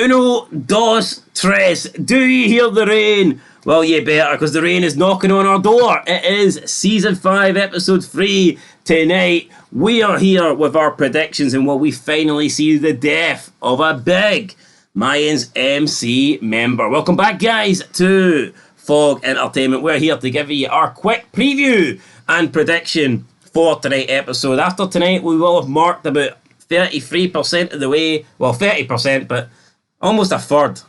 Uno, dos, tres. Do you hear the rain? Well, you better, because the rain is knocking on our door. It is Season 5, Episode 3. Tonight, we are here with our predictions and what we finally see the death of a big Mayans MC member. Welcome back, guys, to Fog Entertainment. We're here to give you our quick preview and prediction for tonight's episode. After tonight, we will have marked about 33% of the way. Well, 30%, but almost a third.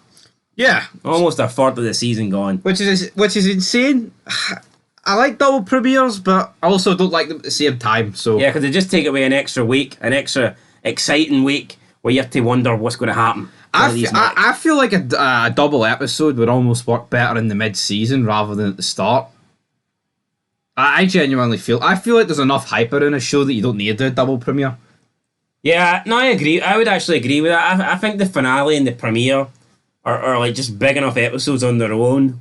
Yeah. Almost a third of the season gone. Which is insane. I like double premieres, but I also don't like them at the same time. So yeah, because they just take away an extra week, an extra exciting week where you have to wonder what's going to happen. I feel like a double episode would almost work better in the mid-season rather than at the start. I genuinely feel like there's enough hype around a show that you don't need to do a double premiere. Yeah, no, I agree. I would actually agree with that. I think the finale and the premiere are like just big enough episodes on their own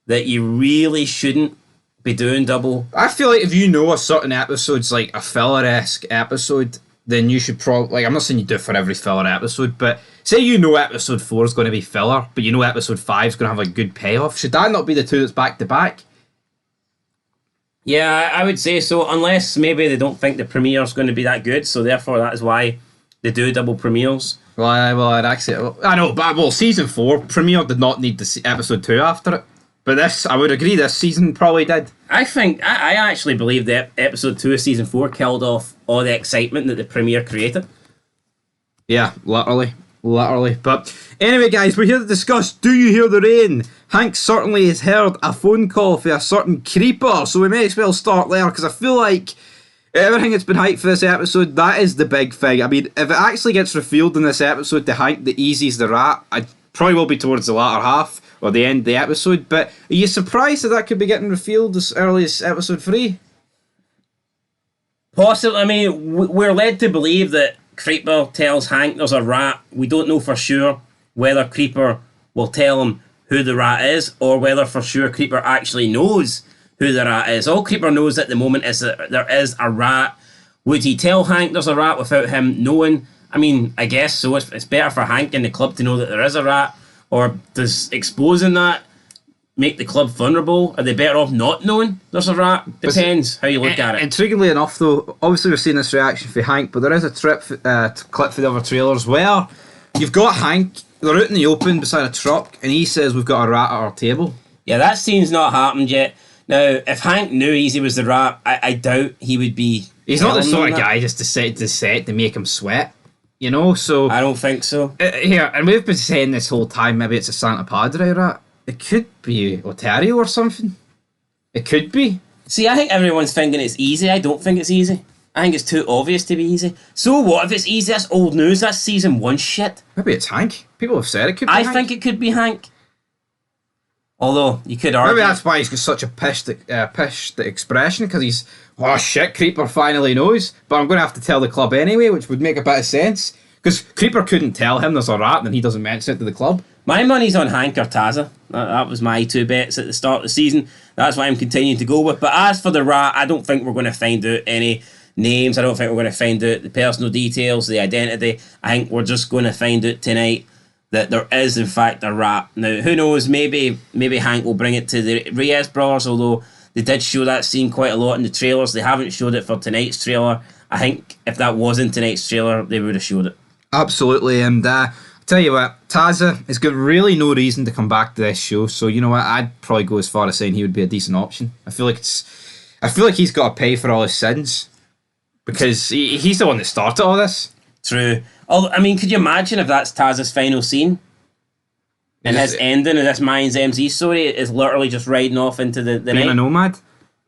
that you really shouldn't be doing double. I feel like if you know a certain episode's like a filler-esque episode, then you should probably... Like, I'm not saying you do it for every filler episode, but say you know episode 4 is going to be filler, but you know episode 5 is going to have a good payoff. Should that not be the two that's back-to-back? Yeah, I would say so, unless maybe they don't think the premiere's going to be that good, so therefore that is why they do double premieres. I'd actually... I know, but season 4 premiere did not need the episode 2 after it. But this, I would agree, this season probably did. I actually believe that episode 2 of season 4 killed off all the excitement that the premiere created. Yeah, literally. But anyway, guys, we're here to discuss Do You Hear the Rain? Hank certainly has heard a phone call for a certain creeper, so we may as well start there, because I feel like everything that's been hyped for this episode, that is the big thing. I mean, if it actually gets revealed in this episode to Hank the Easy's the rat, I probably will be towards the latter half, or the end of the episode, but are you surprised that could be getting revealed as early as episode 3? Possibly. I mean, we're led to believe that Creeper tells Hank there's a rat. We don't know for sure whether Creeper will tell him who the rat is, or whether for sure Creeper actually knows who the rat is. All Creeper knows at the moment is that there is a rat. Would he tell Hank there's a rat without him knowing? I mean, I guess so. It's better for Hank and the club to know that there is a rat. Or does exposing that make the club vulnerable? Are they better off not knowing there's a rat? Depends how you look at it. Intriguingly enough, though, obviously we've seen this reaction for Hank, but there is a clip for the other trailers where you've got Hank, they're out in the open beside a truck, and he says we've got a rat at our table. Yeah, that scene's not happened yet. Now, if Hank knew Easy was the rat, I doubt he would be... He's not the sort of guy just to set the set to make him sweat. You know, so... I don't think so. Here, and we've been saying this whole time, maybe it's a Santa Padre rat. It could be Ontario or something. It could be. See, I think everyone's thinking it's Easy. I don't think it's Easy. I think it's too obvious to be Easy. So what if it's Easy? That's old news. That's season 1 shit. Maybe it's Hank. People have said it could be Hank. I think it could be Hank. Although, you could argue... Maybe that's why he's got such a pissed expression, because he's... Oh shit, Creeper finally knows, but I'm going to have to tell the club anyway, which would make a bit of sense. Because Creeper couldn't tell him there's a rat, and he doesn't mention it to the club. My money's on Hank or Taza. That was my 2 bets at the start of the season. That's what I'm continuing to go with. But as for the rat, I don't think we're going to find out any names. I don't think we're going to find out the personal details, the identity. I think we're just going to find out tonight that there is, in fact, a rat. Now, who knows, maybe Hank will bring it to the Reyes brothers, although they did show that scene quite a lot in the trailers. They haven't showed it for tonight's trailer. I think if that was in tonight's trailer, they would have showed it. Absolutely, and I'll tell you what, Taza has got really no reason to come back to this show, so you know what, I'd probably go as far as saying he would be a decent option. I feel like he's got to pay for all his sins, because he's the one that started all this. True. I mean, could you imagine if that's Taza's final scene? And his ending of this Mayans MC story is literally just riding off into the being night. a nomad.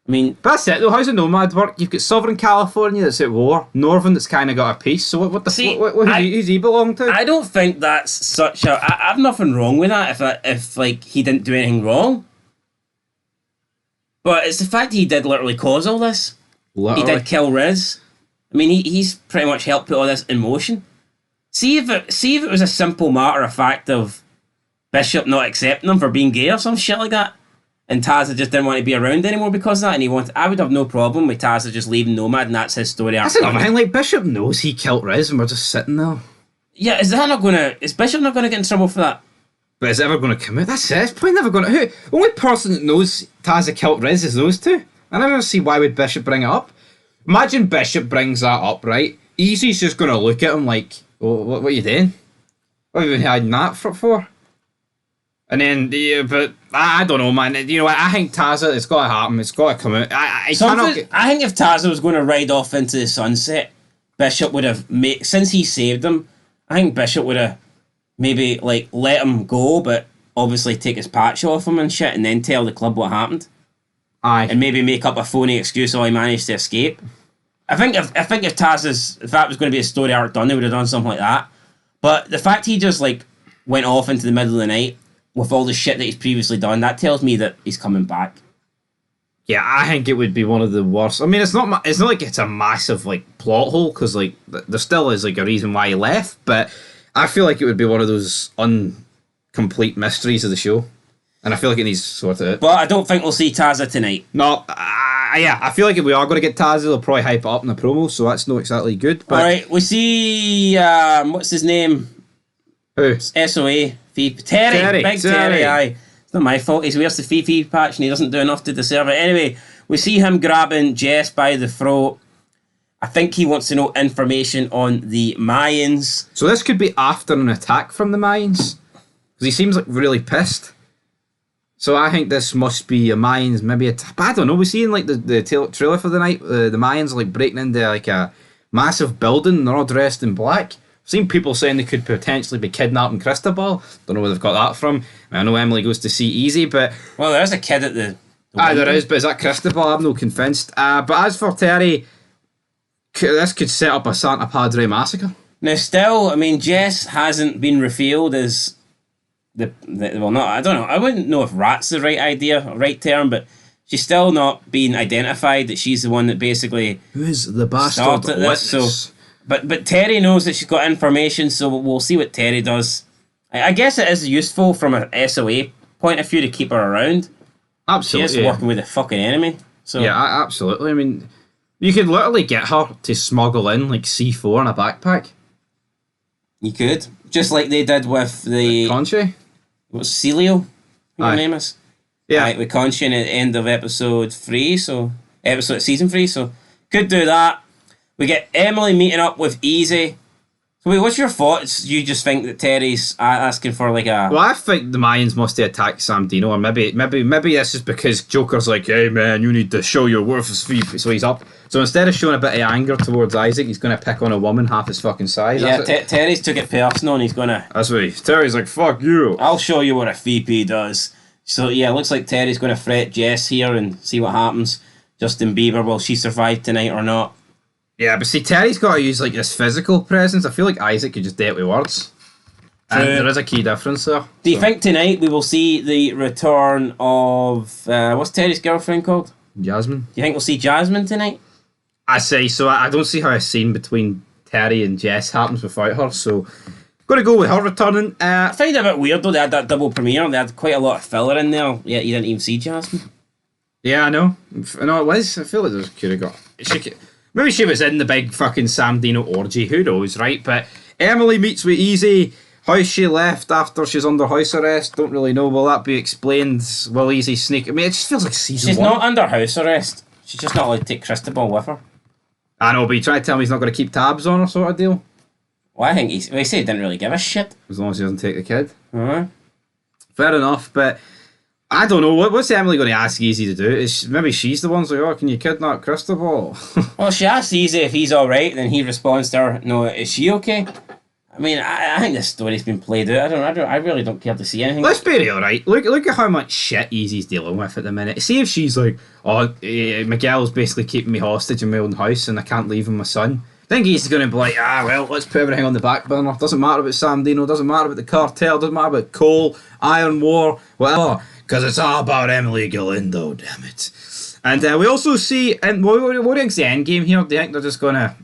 I mean, but that's it though. How's a nomad work? You've got Southern California that's at war, Northern that's kind of got a peace. So who's he belong to? I don't think that's such a. I've nothing wrong with that. If like he didn't do anything wrong, but it's the fact he did literally cause all this. Literally. He did kill Riz. I mean, he's pretty much helped put all this in motion. See if it was a simple matter of fact of Bishop not accepting him for being gay or some shit like that. And Taza just didn't want to be around anymore because of that, and I would have no problem with Taza just leaving Nomad, and that's his story. That's another thing, like, Bishop knows he killed Riz, and we're just sitting there. Yeah, is Bishop not gonna get in trouble for that? But is it ever going to come out? That's it. It's probably never going to. Who? Only person that knows Tazza killed Riz is those two. I never see why would Bishop bring it up. Imagine Bishop brings that up, right? Easy's just going to look at him like, oh, what are you doing? What have you been hiding that for? And then, yeah, but I don't know, man. You know, I think Tazza, it's got to happen. It's got to come out. I think if Tazza was going to ride off into the sunset, Bishop would have made, since he saved him, I think Bishop would have maybe like let him go, but obviously take his patch off him and shit, and then tell the club what happened. Aye. And maybe make up a phony excuse how he managed to escape. I think if that was going to be a story arc done, they would have done something like that. But the fact he just like went off into the middle of the night with all the shit that he's previously done, that tells me that he's coming back. Yeah, I think it would be one of the worst. I mean, it's not like it's a massive like plot hole, because like there still is like a reason why he left, but I feel like it would be one of those incomplete mysteries of the show, and I feel like it needs sorted out. But I don't think we'll see Tazza tonight. No, yeah, I feel like if we are going to get Tazza, they'll probably hype it up in the promo, so that's not exactly good. But alright, we see what's his name? Who? SOA. Terry. Big Terry, aye. It's not my fault. He wears the Fifi patch and he doesn't do enough to deserve it. Anyway, we see him grabbing Jess by the throat. I think he wants to know information on the Mayans. So this could be after an attack from the Mayans, because he seems like really pissed. So I think this must be a Mayans, maybe but I don't know. We see in like the trailer for the night, the Mayans are like breaking into like a massive building. And they're all dressed in black. I've seen people saying they could potentially be kidnapping Cristobal. Don't know where they've got that from. I know Emily goes to see Easy, but well, there's a kid at the there is, but is that Cristobal? I'm not convinced. But as for Terry, this could set up a Santa Padre massacre. Now, still, I mean, Jess hasn't been revealed as well, not, I don't know. I wouldn't know if rat's the right term, but she's still not been identified that she's the one that basically who is the bastard started this. So, but Terry knows that she's got information, so we'll see what Terry does. I guess it is useful from an SOA point of view to keep her around. Absolutely, she is working with a fucking enemy. So yeah, absolutely. I mean, you could literally get her to smuggle in like C4 in a backpack. You could, just like they did with the Conchi. What's Celio? Her name is. Yeah, right, with Conchi at the end of episode 3, season 3. So could do that. We get Emily meeting up with Easy. So wait, what's your thoughts? You just think that Terry's asking for like a... Well, I think the Mayans must have attacked Sam Dino, or maybe this is because Joker's like, hey man, you need to show your worth as fee, so he's up. So instead of showing a bit of anger towards Isaac, he's going to pick on a woman half his fucking size. Yeah, Terry's took it personal and he's going to... That's what Terry's like, fuck you. I'll show you what a VP does. So yeah, it looks like Terry's going to fret Jess here and see what happens. Justin Bieber, will she survive tonight or not? Yeah, but see, Terry's got to use like this physical presence. I feel like Isaac could just do it with words. And there is a key difference there. Do you think tonight we will see the return of... what's Terry's girlfriend called? Jasmine. Do you think we'll see Jasmine tonight? I say so. I don't see how a scene between Terry and Jess happens without her, so got to go with her returning. I find it a bit weird though. They had that double premiere. They had quite a lot of filler in there. Yeah, you didn't even see Jasmine. Yeah, I know. I know it was. I feel like there could have got. Maybe she was in the big fucking Sam Dino orgy. Who knows, right? But Emily meets with Easy. How she left after she's under house arrest, don't really know. Will that be explained? Will Easy sneak? I mean, it just feels like season 1. She's not under house arrest. She's just not allowed to take Cristobal with her. I know, but you try to tell me he's not going to keep tabs on her, sort of deal. Well, I think he said he didn't really give a shit. As long as he doesn't take the kid. Uh-huh. Fair enough, but I don't know. What's Emily going to ask Easy to do? Maybe she's the one who's like, oh, can you kidnap Cristobal? Well, she asks Easy if he's alright, then he responds to her, no, is she okay? I mean, I think this story's been played out. I really don't care to see anything. Let's be real, right? Look at how much shit Easy's dealing with at the minute. See if she's like, oh, Miguel's basically keeping me hostage in my own house and I can't leave him my son. I think Easy's going to be like, well, let's put everything on the back burner. Doesn't matter about Sam Dino, doesn't matter about the cartel, doesn't matter about coal, iron war, whatever. Because it's all about Emily Galindo, damn it. And we also see, and what do you think's the end game here? Do you think they're just going to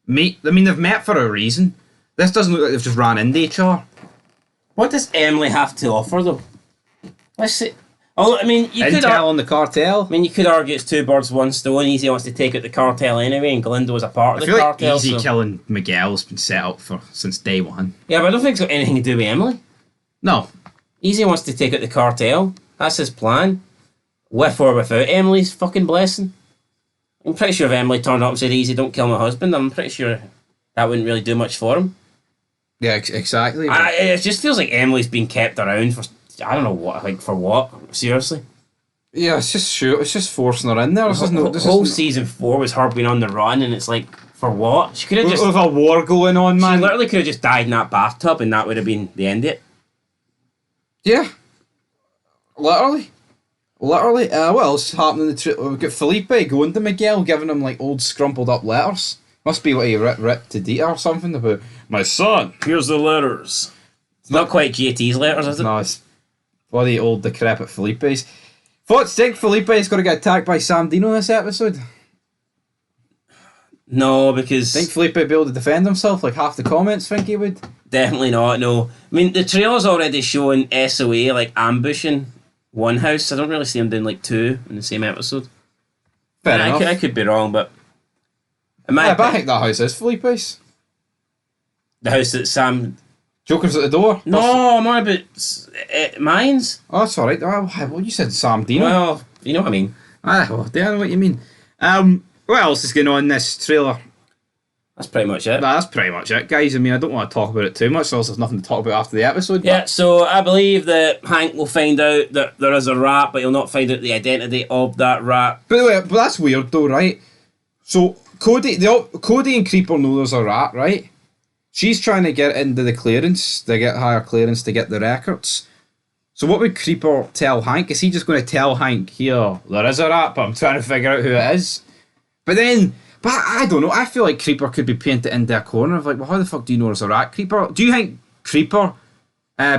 meet? I mean, they've met for a reason. This doesn't look like they've just ran into each other. What does Emily have to offer, though? Let's see. Oh, I mean, Intel on the cartel. you could argue it's two birds, one stone. Easy wants to take out the cartel anyway, and Galindo was a part of the cartel. Easy killing Miguel's been set up since day one. Yeah, but I don't think it's got anything to do with Emily. No. Easy wants to take out the cartel. That's his plan. With or without Emily's fucking blessing. I'm pretty sure if Emily turned up and said, Easy, don't kill my husband, I'm pretty sure that wouldn't really do much for him. Yeah, exactly. It just feels like Emily's been kept around for, I don't know what, like for what? Seriously? Yeah, it's just forcing her in there. The whole season 4 was her being on the run, and it's like, for what? She could have just... With a war going on, man. She literally could have just died in that bathtub, and that would have been the end of it. Yeah. Literally. What else happened in the we've got Felipe going to Miguel, giving him like old scrumpled up letters. Must be what he ripped to Dita or something about, my son, here's the letters. It's not quite JT's letters, is it? No, it's bloody old decrepit Felipe's. Thoughts think Felipe's going to get attacked by Sam Dino this episode? No, because... Think Felipe would be able to defend himself like half the comments think he would? Definitely not, no. I mean, the trailer's already showing SOA like ambushing one house. I don't really see him doing like two in the same episode. Fair enough. I could be wrong, but... But I think that house is Felipe's. The house that Sam... Joker's at the door? No, I'm on about Mayans. Oh, that's alright. Well, you said Sam Dino. Well, you know what I mean. I know what you mean. What else is going on in this trailer? That's pretty much it. That's pretty much it, guys. I mean, I don't want to talk about it too much, so there's nothing to talk about after the episode. Yeah, so I believe that Hank will find out that there is a rat, but he'll not find out the identity of that rat. By the way, but that's weird though, right? So Cody and Creeper know there's a rat, right? She's trying to get into the clearance, to get higher clearance to get the records. So what would Creeper tell Hank? Is he just going to tell Hank, here, there is a rat, but I'm trying to figure out who it is? But I don't know, I feel like Creeper could be painted into a corner of like, well, how the fuck do you know there's a rat, Creeper? Do you think Creeper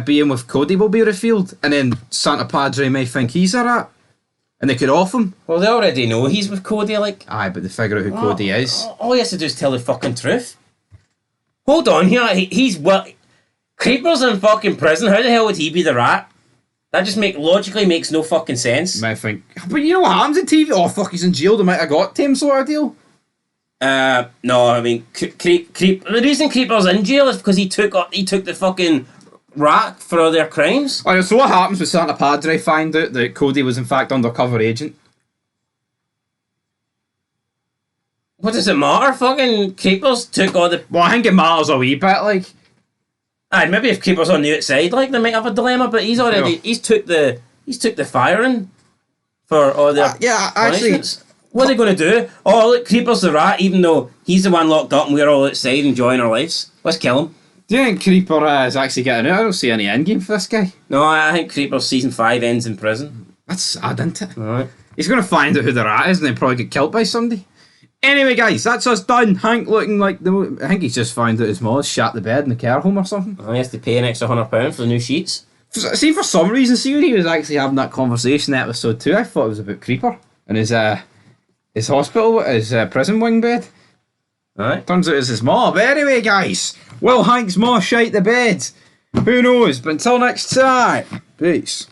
being with Cody will be revealed? And then Santa Padre may think he's a rat? And they could off him? Well, they already know he's with Cody, like... Aye, but they figure out who Cody is. All he has to do is tell the fucking truth. Hold on here, Creeper's in fucking prison, how the hell would he be the rat? That just logically makes no fucking sense. You might think, but you know what happens in TV? Oh fuck, he's in jail, they might have got to him sort of deal. No, I mean, the reason Creeper's in jail is because he took the fucking rat for all their crimes. Alright, so what happens when Santa Padre find out that Cody was in fact undercover agent? What does it matter? Fucking Creepers took all the... Well, I think it matters a wee bit, like... Aye, maybe if Creeper's on the outside, like, they might have a dilemma, but he's already... Yeah. He's took the firing for all their... yeah, actually... What are they going to do? Oh, look, Creeper's the rat, even though he's the one locked up and we're all outside enjoying our lives. Let's kill him. Do you think Creeper is actually getting out? I don't see any endgame for this guy. No, I think Creeper's season 5 ends in prison. That's sad, isn't it? Alright. He's going to find out who the rat is and then probably get killed by somebody. Anyway, guys, that's us done. Hank looking like I think he's just found out his mom shat the bed in the care home or something. Oh, he has to pay an extra £100 for the new sheets. See, for some reason, see when he was actually having that conversation in episode 2, I thought it was about Creeper and his hospital, his prison wing bed. Alright. Turns out it's his mom. But anyway, guys, will Hank's mom shite the bed? Who knows? But until next time, peace.